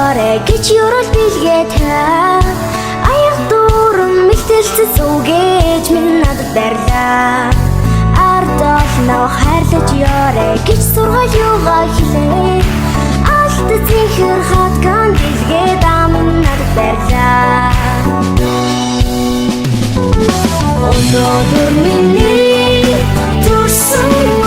яваарэ гэж юурал билгээ та аяг дуран мэлтэлцэс үгэж минь надад барьлаа ардол нав хайрлаж яваарэ гэж сургал юугаа хэлээ алт зихэр хатган билгээ дам надад барьлаа өнөөдөр миний төрсөн